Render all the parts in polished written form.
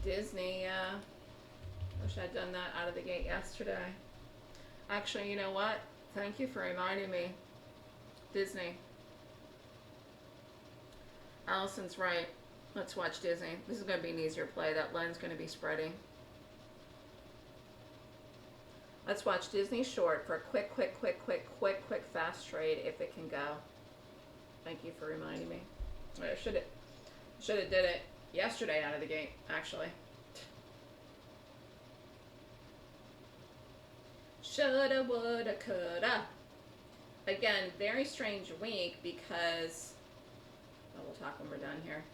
Disney, wish I'd done that out of the gate yesterday. Actually, you know what? Thank you for reminding me. Disney. Allison's right. Let's watch Disney. This is going to be an easier play. That line's going to be spreading. Let's watch Disney short for a quick fast trade if it can go. Thank you for reminding me. I should have did it yesterday out of the gate, actually. Shoulda, woulda, coulda. Again, very strange week because, well, we'll talk when we're done here.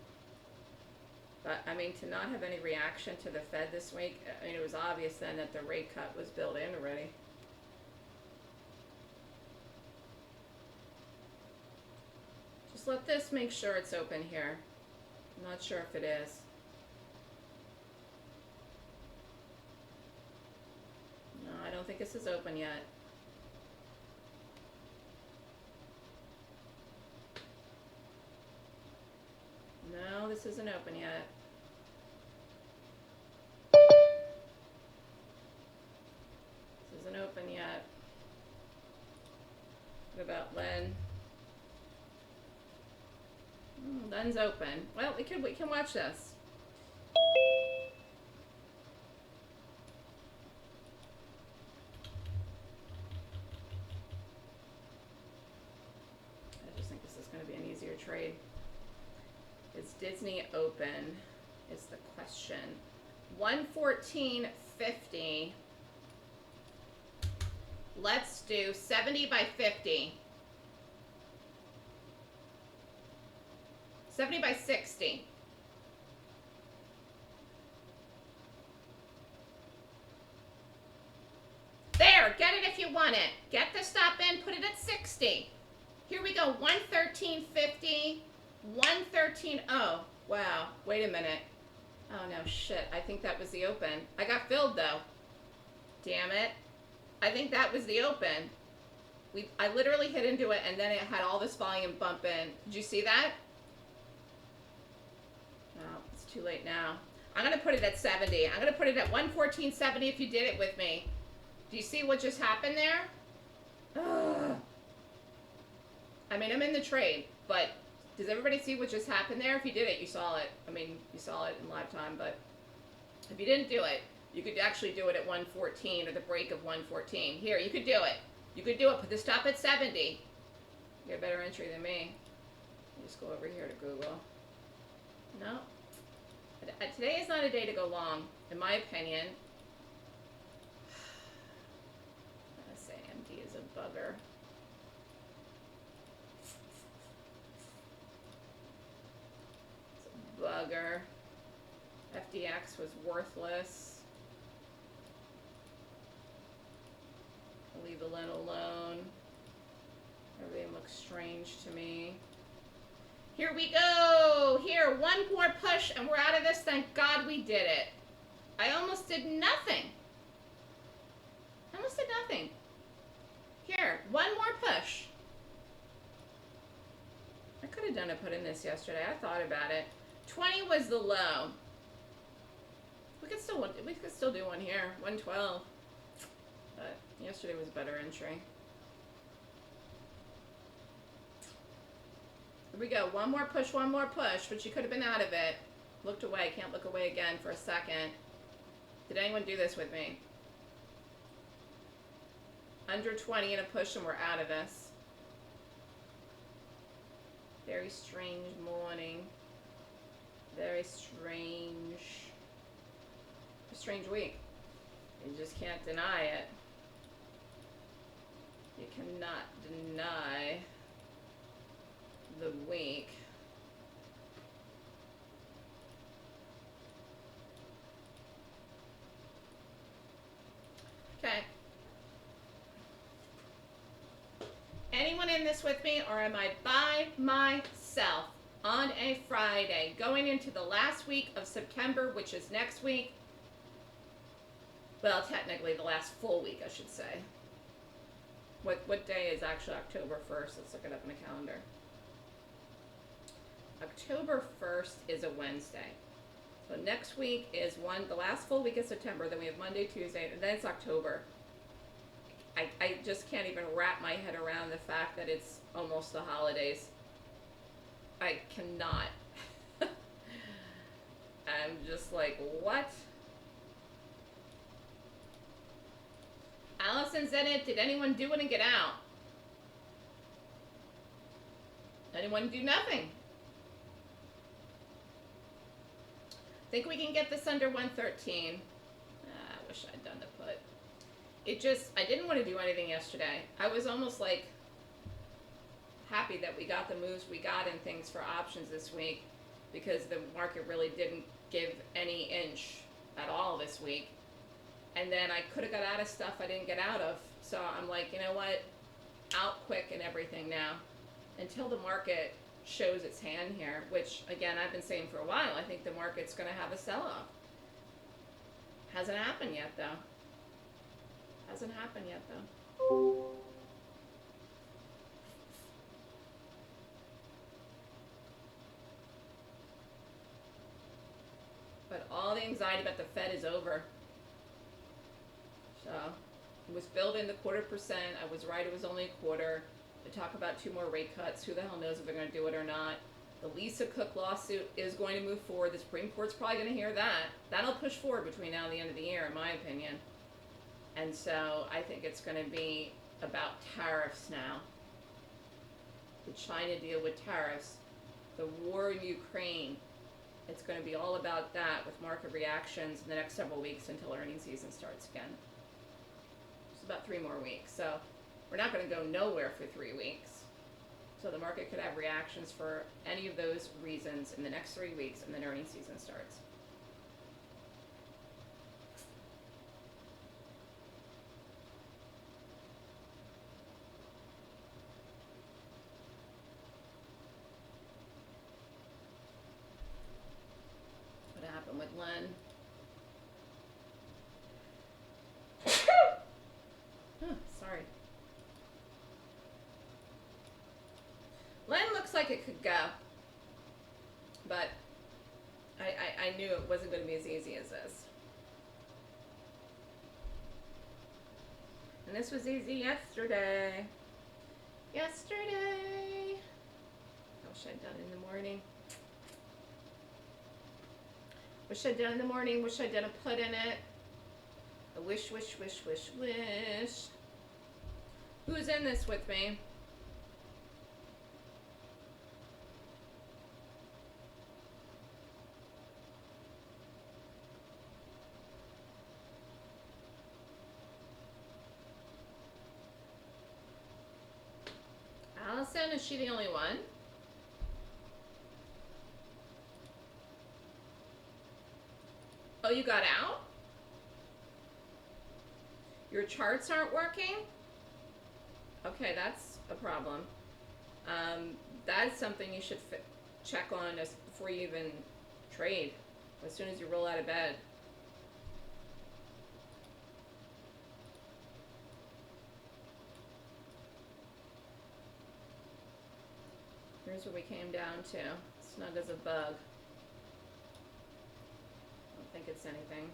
But, I mean, to not have any reaction to the Fed this week, I mean, it was obvious then that the rate cut was built in already. Just let this make sure it's open here. I'm not sure if it is. No, I don't think this is open yet. No, this isn't open yet. This isn't open yet. What about Len? Len's open. Well, we can watch this. I just think this is going to be an easier trade. Is Disney open? Is the question. 114.50. Let's do 70 by 50. 70 by 60. There, get it if you want it. Get the stop in, put it at 60. Here we go, 113.50, 113, oh, wow, wait a minute. Oh no, shit, I think that was the open. I got filled though. Damn it. I think that was the open. I literally hit into it and then it had all this volume bump in. Did you see that? Oh, it's too late now. I'm going to put it at 70. I'm going to put it at 114.70 if you did it with me. Do you see what just happened there? Ugh. I mean, I'm in the trade, but does everybody see what just happened there? If you did it, you saw it. I mean, you saw it in live time, but if you didn't do it, you could actually do it at 114 or the break of 114. Here, you could do it. You could do it. Put the stop at 70. You have a better entry than me. Just go over here to Google. No. Today is not a day to go long, in my opinion. I'm going to say MD is a bugger. It's a bugger. FDX was worthless. I'll leave the Len alone. Everything looks strange to me. Here we go. Here, one more push and we're out of this. Thank God we did it. I almost did nothing. Almost did nothing. Here, one more push. I could have done a put in this yesterday. I thought about it. 20 was the low. We could still do one here. 112. But yesterday was a better entry. Here we go. One more push, but you could have been out of it. Looked away. Can't look away again for a second. Did anyone do this with me? Under 20 in a push and we're out of this. Very strange morning. Very strange. A strange week. You just can't deny it. You cannot deny the week. Okay. Anyone in this with me, or am I by myself on a Friday going into the last week of September, which is next week? Well, technically the last full week, I should say. What day is actually October 1st? Let's look it up in the calendar. October 1st is a Wednesday. So next week is the last full week of September. Then we have Monday, Tuesday, and then it's October. I just can't even wrap my head around the fact that it's almost the holidays. I cannot. I'm just like, what? Allison's in it. Did anyone do it and get out? Anyone do nothing? Think we can get this under 113. I wish I'd done the put. It just, I didn't want to do anything yesterday. I was almost like happy that we got the moves we got in things for options this week, because the market really didn't give any inch at all this week. And then I could have got out of stuff I didn't get out of. So I'm like, you know what? Out quick and everything now until the market shows its hand here, which again, I've been saying for a while. I think the market's going to have a sell-off. Hasn't happened yet, though. Hasn't happened yet, though. But all the anxiety about the Fed is over. So, it was building the 0.25%. I was right, it was only a quarter. They talk about 2 more rate cuts. Who the hell knows if they're going to do it or not. The Lisa Cook lawsuit is going to move forward. The Supreme Court's probably going to hear that. That'll push forward between now and the end of the year, in my opinion. And so, I think it's going to be about tariffs now. The China deal with tariffs. The war in Ukraine. It's going to be all about that with market reactions in the next several weeks until earnings season starts again. It's about 3 more weeks. So we're not going to go nowhere for 3 weeks. So the market could have reactions for any of those reasons in the next 3 weeks, and then earnings season starts. What happened with Len? Oh, sorry. Len looks like it could go, but I knew it wasn't going to be as easy as this. And this was easy yesterday. Yesterday. I wish I'd done it in the morning. Wish I'd done it in the morning. Wish I'd done a put in it. I wish, wish, wish, wish, wish. Who's in this with me? Allison, is she the only one? Oh, you got out? Your charts aren't working? Okay, that's a problem. That's something you should check on before you even trade, as soon as you roll out of bed. Here's what we came down to. Snug as a bug. I don't think it's anything.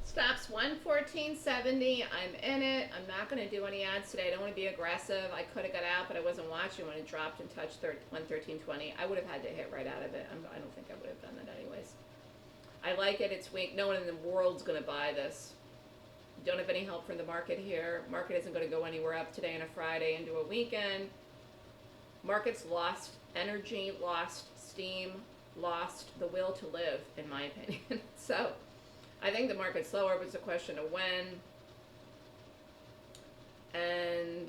Stops 114.70. I'm in it. I'm not going to do any ads today. I don't want to be aggressive. I could have got out, but I wasn't watching when it dropped and touched 113.20. I would have had to hit right out of it. I don't think I would have done that anyways. I like it. It's weak. No one in the world's going to buy this. Don't have any help from the market here. Market isn't going to go anywhere up today on a Friday into a weekend. Market's lost energy, lost steam, lost the will to live, in my opinion. So I think the market's slower, but it's a question of when. And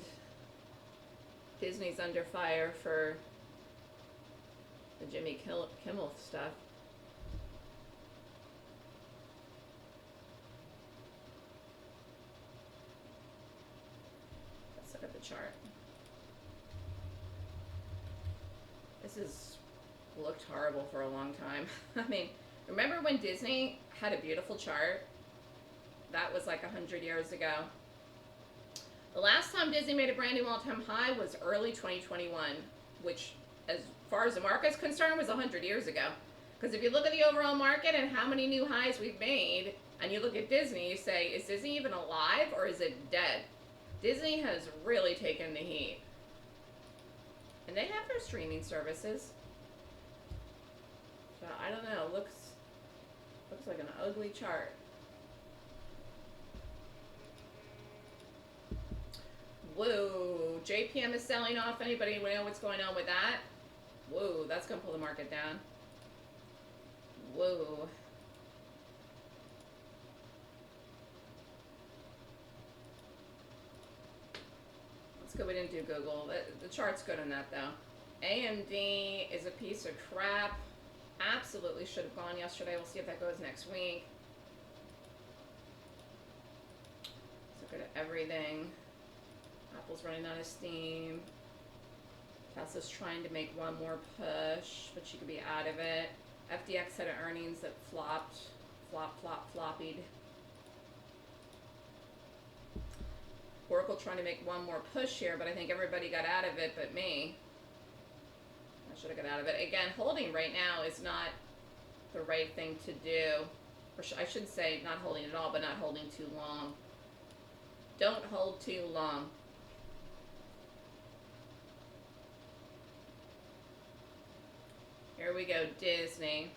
Disney's under fire for the Jimmy Kimmel stuff. Let's look at the chart. This has looked horrible for a long time. I mean, remember when Disney had a beautiful chart? That was like 100 years ago. The last time Disney made a brand new all-time high was early 2021, which, as far as the market's concerned, was 100 years ago. Because if you look at the overall market and how many new highs we've made, and you look at Disney, you say, is Disney even alive or is it dead? Disney has really taken the heat. And they have their streaming services. So, I don't know. Looks like an ugly chart. Whoa, JPM is selling off. Anybody know what's going on with that? Whoa, that's going to pull the market down. Whoa. Let's go. We didn't do Google. The chart's good on that, though. AMD is a piece of crap. Absolutely should have gone yesterday. We'll see if that goes next week. Let's look at everything. Apple's running out of steam. Tesla's trying to make one more push, but she could be out of it. FDX had earnings that floppied. Oracle trying to make one more push here, but I think everybody got out of it but me. I should have got out of it. Again, holding right now is not the right thing to do. Or I should say not holding at all, but not holding too long. Don't hold too long. Here we go, Disney.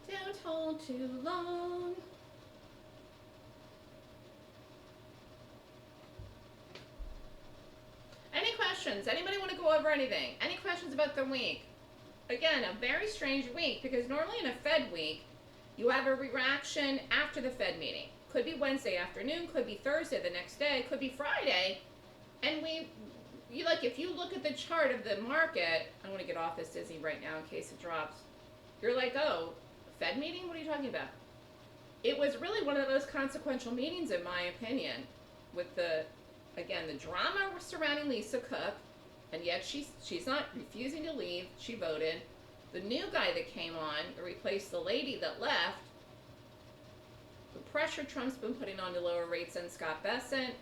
Don't hold too long. Any questions? Anybody want to go over anything? Any questions about the week? Again, a very strange week because normally in a Fed week, you have a reaction after the Fed meeting. Could be Wednesday afternoon, could be Thursday the next day, could be Friday. And if you look at the chart of the market, I want to get off this Disney right now in case it drops. You're like, oh, Fed meeting? What are you talking about? It was really one of the most consequential meetings, in my opinion, with the drama surrounding Lisa Cook, and yet she's not refusing to leave. She voted. The new guy that came on replaced the lady that left. The pressure Trump's been putting on to lower rates and Scott Bessent.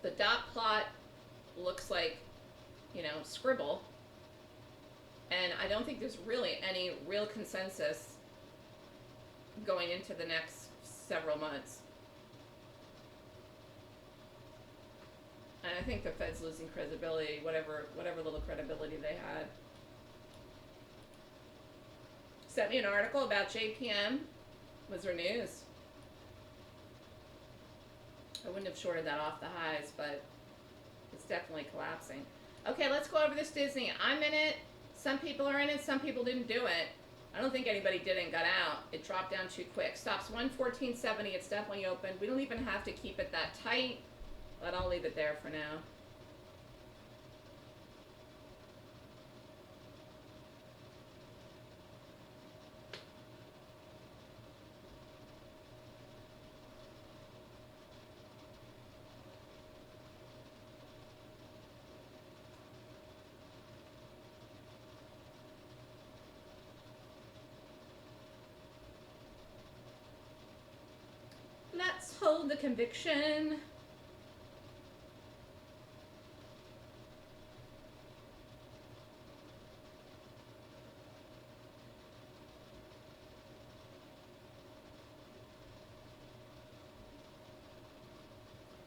The dot plot looks like, scribble. And I don't think there's really any real consensus going into the next several months. And I think the Fed's losing credibility, whatever little credibility they had. Sent me an article about JPM. Was there news? I wouldn't have shorted that off the highs, but it's definitely collapsing. Okay, let's go over this Disney. I'm in it. Some people are in it. Some people didn't do it. I don't think anybody did and got out. It dropped down too quick. Stops 114.70. It's definitely open. We don't even have to keep it that tight, but I'll leave it there for now. Let's hold the conviction.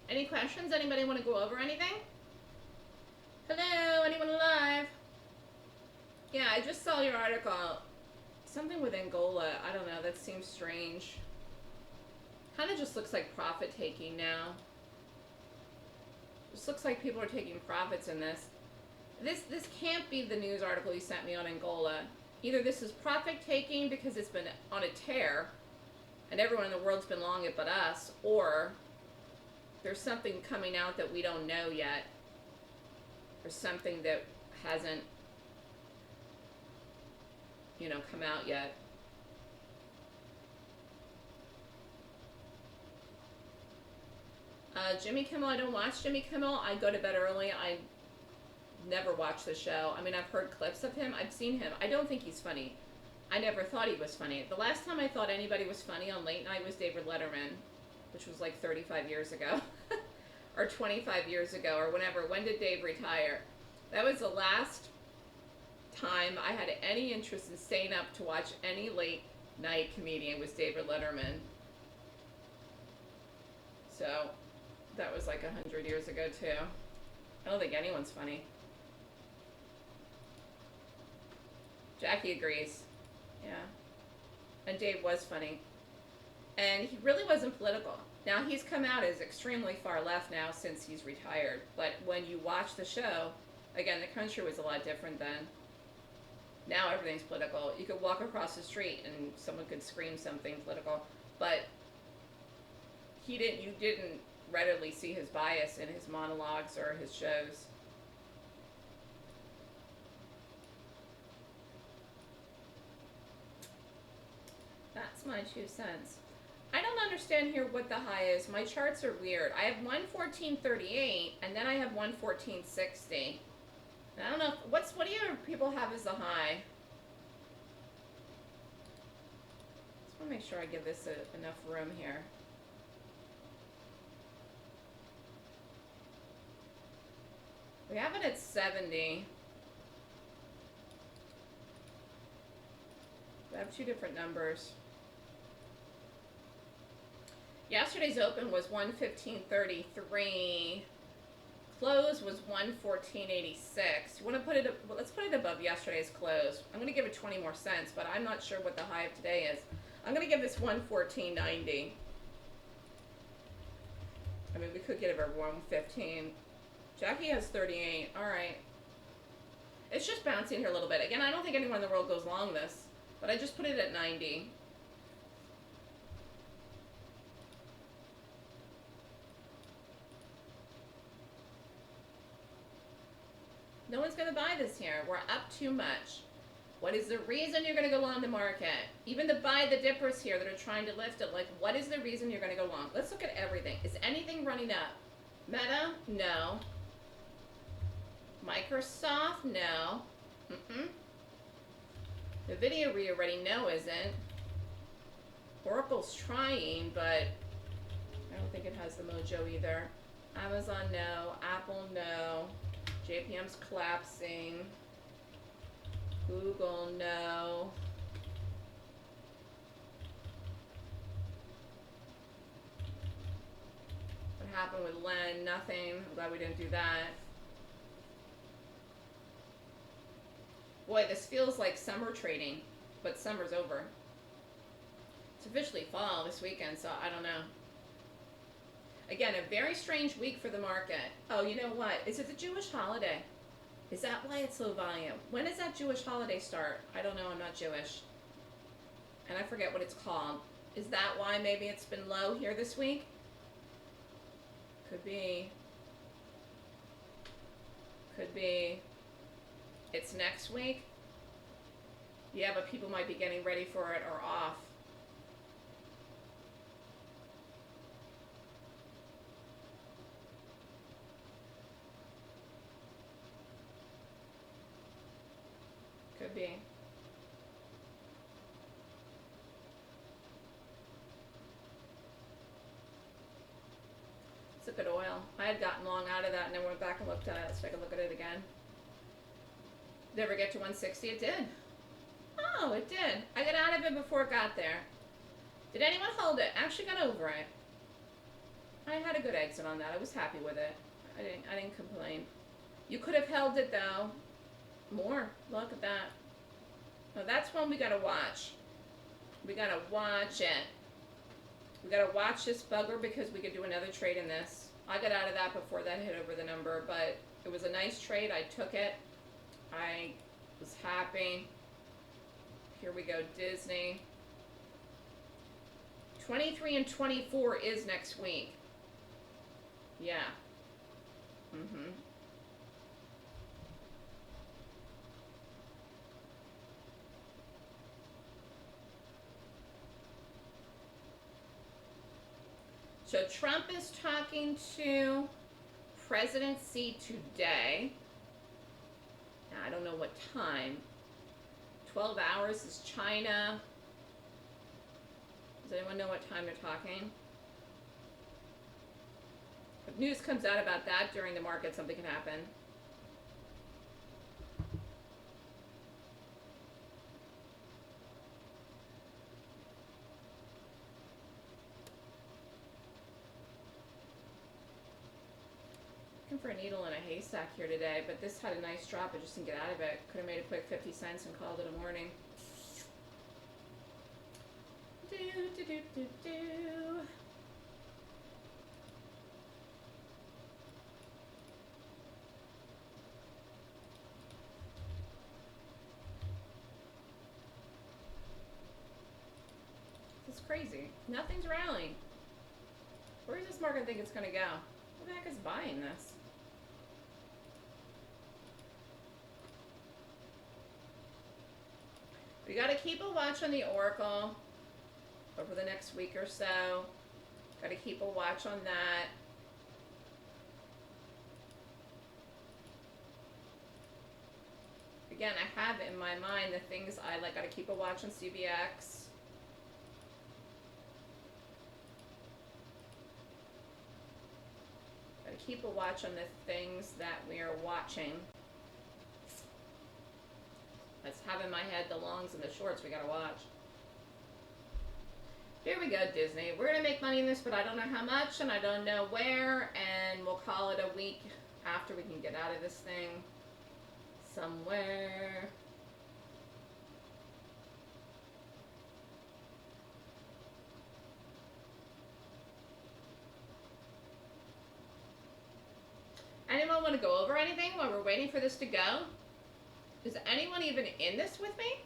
Any questions? Anybody want to go over anything? Hello, anyone alive? Yeah, I just saw your article. Something with Angola. I don't know. That seems strange. Kind of just looks like profit taking now. Just looks like people are taking profits in this. This can't be the news article you sent me on Angola. Either this is profit taking because it's been on a tear and everyone in the world's been long it but us, or there's something coming out that we don't know yet. There's something that hasn't, you know, come out yet. Jimmy Kimmel, I don't watch Jimmy Kimmel. I go to bed early. I never watch the show. I mean, I've heard clips of him. I've seen him. I don't think he's funny. I never thought he was funny. The last time I thought anybody was funny on late night was David Letterman, which was like 35 years ago. Or 25 years ago, or whenever. When did Dave retire? That was the last time I had any interest in staying up to watch any late night comedian was David Letterman. So that was like 100 years ago too. I don't think anyone's funny. Jackie agrees. Yeah. And Dave was funny. And he really wasn't political. Now, he's come out as extremely far left now since he's retired. But when you watch the show, again, the country was a lot different then. Now everything's political. You could walk across the street and someone could scream something political. But you didn't readily see his bias in his monologues or his shows. That's my 2 cents. I don't understand here what the high is. My charts are weird. I have 114.38 and then I have 114.60. I don't know what do you people have as the high? Just want to make sure I give this enough room here. We have it at 70. I have 2 different numbers. Yesterday's open was 115.33. Close was 114.86. You want to put it? Let's put it above yesterday's close. I'm going to give it 20 more cents, but I'm not sure what the high of today is. I'm going to give this 114.90. I mean, we could get it over 115. Jackie has 38. All right. It's just bouncing here a little bit. Again, I don't think anyone in the world goes long this, but I just put it at 90. No one's going to buy this here. We're up too much. What is the reason you're going to go long the market? Even the buy the dippers here that are trying to lift it, like, what is the reason you're going to go long? Let's look at everything. Is anything running up? Meta? No. Microsoft? No. NVIDIA, we already know isn't. Oracle's trying, but I don't think it has the mojo either. Amazon, no. Apple, no. JPM's collapsing. Google, no. What happened with Len? Nothing. I'm glad we didn't do that. Boy, this feels like summer trading, but summer's over. It's officially fall this weekend, so I don't know. Again, a very strange week for the market. Oh, you know what? Is it the Jewish holiday? Is that why it's low volume? When does that Jewish holiday start? I don't know. I'm not Jewish. And I forget what it's called. Is that why maybe it's been low here this week? Could be. Could be. It's next week. Yeah, but people might be getting ready for it or off. Could be. Let's look at oil. I had gotten long out of that and then went back and looked at it. Let's take a look at it again. Did it ever get to 160? It did. Oh, it did. I got out of it before it got there. Did anyone hold it? I actually got over it. I had a good exit on that. I was happy with it. I didn't complain. You could have held it though. More. Look at that. Now that's one we gotta watch. We gotta watch it. We gotta watch this bugger because we could do another trade in this. I got out of that before that hit over the number, but it was a nice trade. I took it. I was happy. Here we go, Disney. 23 and 24 is next week. Yeah. Mm-hmm. So Trump is talking to presidency today. Now, I don't know what time. 12 hours is China. Does anyone know what time they're talking? If news comes out about that during the market, something can happen. Looking for a needle in a haystack here today, but this had a nice drop. I just didn't get out of it. Could have made a quick 50 cents and called it a morning. Do, do, do, do, do. This is crazy. Nothing's rallying. Where does this market think it's going to go? Who the heck is buying this? We got to keep a watch on the Oracle over the next week or so. Got to keep a watch on that. Again, I have in my mind the things I like. Got to keep a watch on CBX. Got to keep a watch on the things that we are watching. Let's have in my head the longs and the shorts we gotta watch. Here we go, Disney. We're gonna make money in this, but I don't know how much and I don't know where, and we'll call it a week after we can get out of this thing somewhere. Anyone want to go over anything while we're waiting for this to go? Is anyone even in this with me?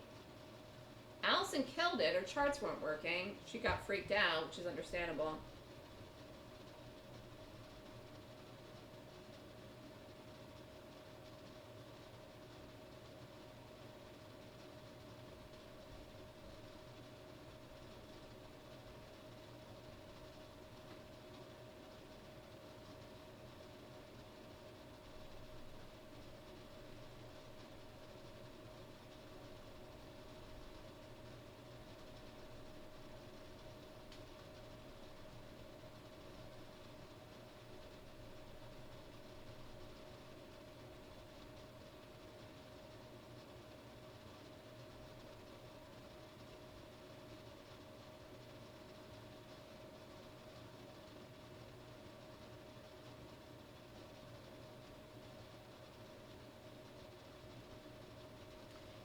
Allison killed it. Her charts weren't working. She got freaked out, which is understandable.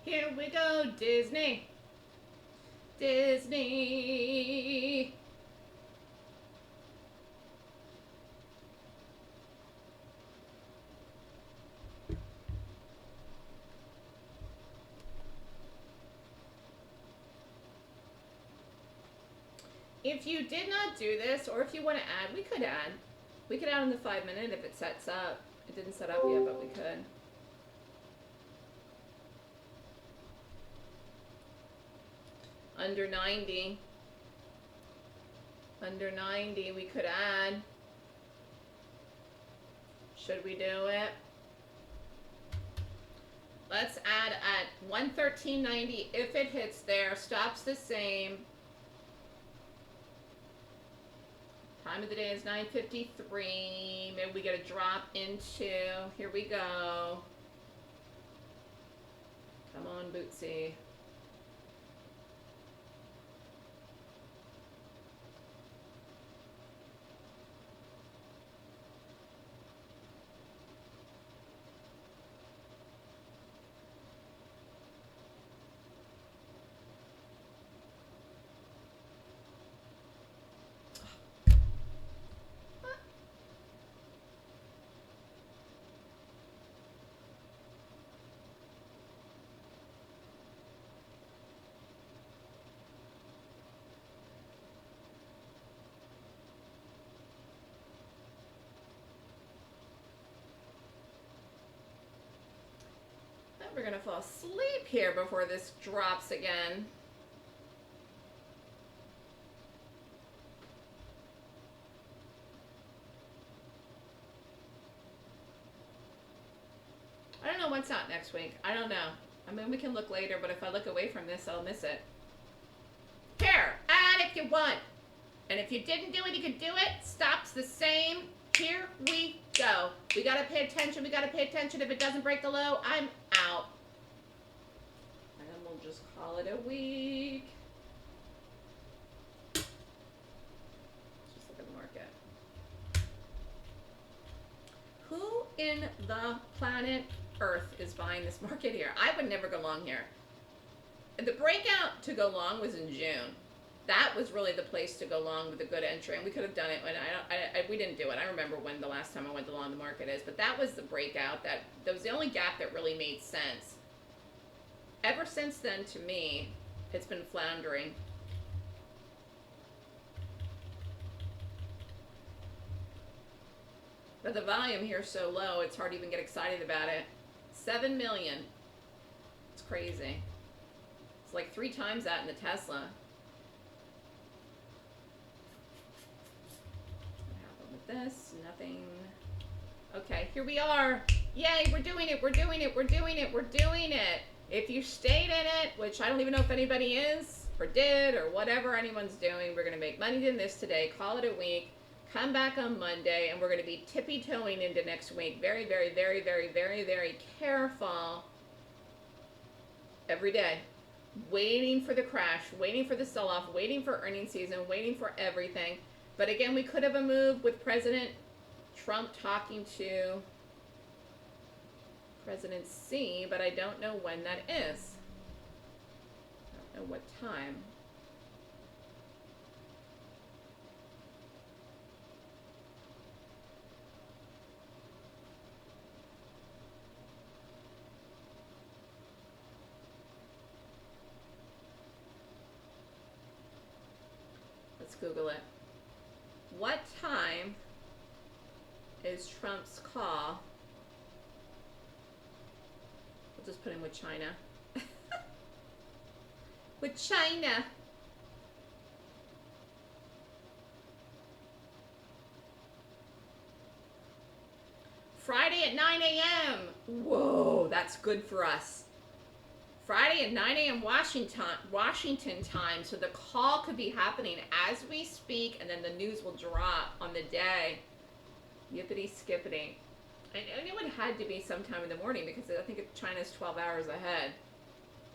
Here we go, Disney. Disney. If you did not do this, or if you want to add, we could add. We could add in the 5 minute if it sets up. It didn't set up yet, but we could. Under 90. Under 90, we could add. Should we do it? Let's add at 113.90. If it hits there, stops the same. Time of the day is 9:53. Maybe we get a drop into. Here we go. Come on, Bootsy. We're gonna fall asleep here before this drops again. I don't know what's out next week. I don't know. I mean, we can look later, but if I look away from this, I'll miss it. Here, add if you want. And if you didn't do it, you could do it. Stops the same. Here we go. We gotta pay attention. We gotta pay attention. If it doesn't break the low, I'm out. And then we'll just call it a week. Let's just look at the market. Who in the planet Earth is buying this market here? I would never go long here. The breakout to go long was in June. That was really the place to go long with a good entry, and we could have done it when we didn't do it. I remember when the last time I went to long the market is, but that was the breakout. That was the only gap that really made sense. Ever since then, to me, it's been floundering. But the volume here is so low, it's hard to even get excited about it. 7 million. It's crazy. It's like 3 times that in the Tesla. This, nothing. Okay, here we are. Yay, we're doing it, we're doing it, we're doing it, we're doing it. If you stayed in it, which I don't even know if anybody is, or did, or whatever anyone's doing, we're going to make money in this today, call it a week, come back on Monday, and we're going to be tippy-toeing into next week. Very, very, very, very, very, very careful every day. Waiting for the crash, waiting for the sell-off, waiting for earnings season, waiting for everything. But again, we could have a move with President Trump talking to President Xi, but I don't know when that is. I don't know what time. Let's Google it. What time is Trump's call? We'll just put in with China. With China. Friday at 9 a.m. Whoa, that's good for us. Friday at 9 a.m. Washington time, so the call could be happening as we speak, and then the news will drop on the day. Yippity skippity. And it would have had to be sometime in the morning because I think China's 12 hours ahead.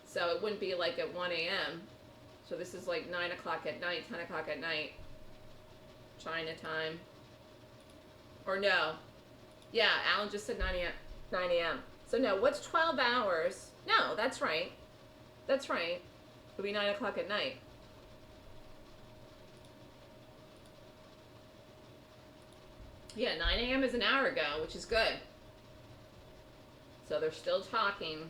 So it wouldn't be like at 1 a.m. So this is like 9 o'clock at night, 10 o'clock at night. China time. Or no. Yeah, Alan just said 9 a.m. So no, what's 12 hours? No, that's right. That's right. It'll be 9 o'clock at night. Yeah, 9 a.m. is an hour ago, which is good. So they're still talking.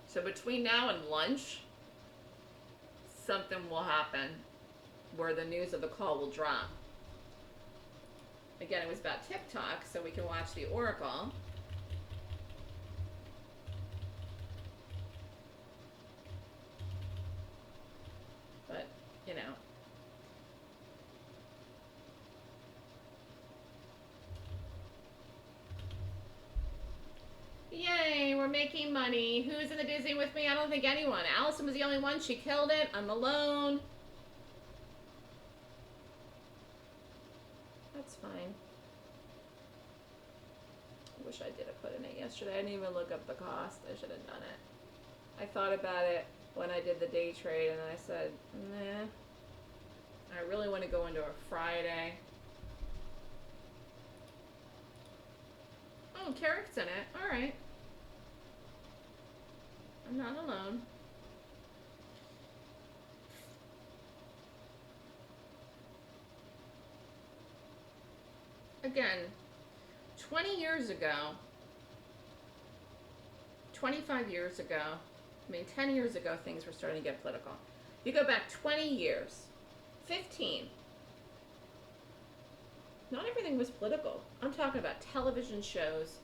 So between now and lunch, something will happen where the news of the call will drop. Again, it was about TikTok, so we can watch the Oracle. But, you know. Yay, we're making money. Who's in the Disney with me? I don't think anyone. Allison was the only one. She killed it. I'm alone. That's fine. I wish I did have put in it yesterday. I didn't even look up the cost. I should have done it. I thought about it when I did the day trade, and I said, nah. I really want to go into a Friday. Oh, Carrick's in it. All right. I'm not alone. Again, 20 years ago, 25 years ago, I mean 10 years ago, things were starting to get political. You go back 20 years, 15. Not everything was political. I'm talking about television shows,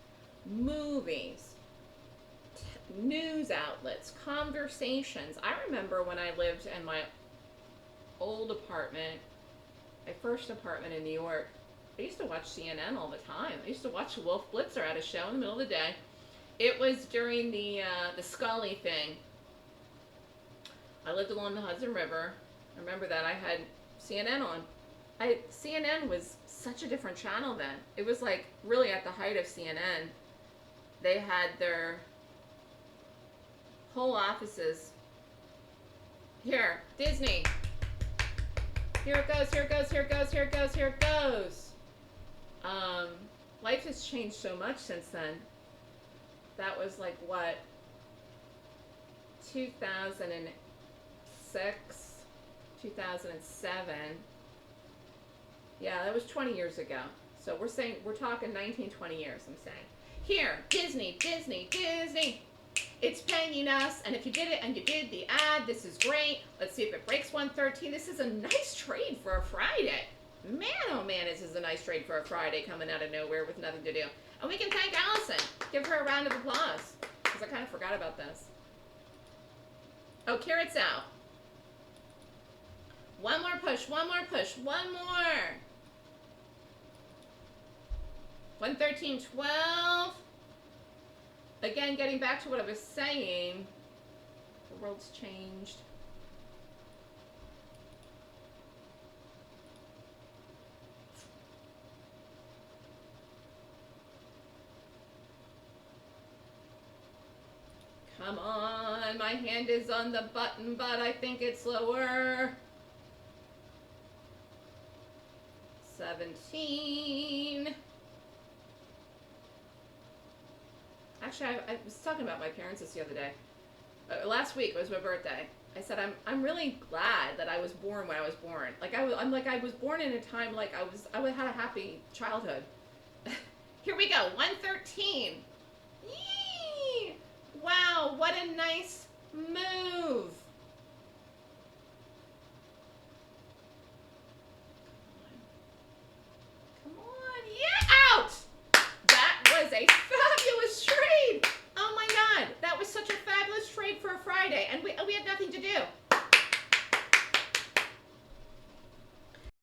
movies, news outlets, conversations. I remember when I lived in my old apartment, my first apartment in New York, I used to watch CNN all the time. I used to watch Wolf Blitzer at a show in the middle of the day. It was during the Scully thing. I lived along the Hudson River. I remember that I had CNN on. CNN was such a different channel then. It was like really at the height of CNN. They had their whole offices. Here, Disney. Here it goes, here it goes, here it goes, here it goes, here it goes. Life has changed so much since then. That was like what? 2006, 2007. Yeah, that was 20 years ago. So we're talking 19, 20 years, I'm saying. Here, Disney, Disney, Disney. It's paying us, and if you did it and you did the ad, this is great. Let's see if it breaks 113. This is a nice trade for a Friday. Man, oh man, this is a nice trade for a Friday coming out of nowhere with nothing to do. And we can thank Allison. Give her a round of applause, because I kind of forgot about this. Oh, carrots out. One more push, one more push, one more. 113.12. Again, getting back to what I was saying, the world's changed. Come on, my hand is on the button, but I think it's lower. 17. Actually, I was talking about my parents this the other day. Last week was my birthday. I said I'm really glad that I was born when I was born. Like I was born in a time like I had a happy childhood. Here we go. 113.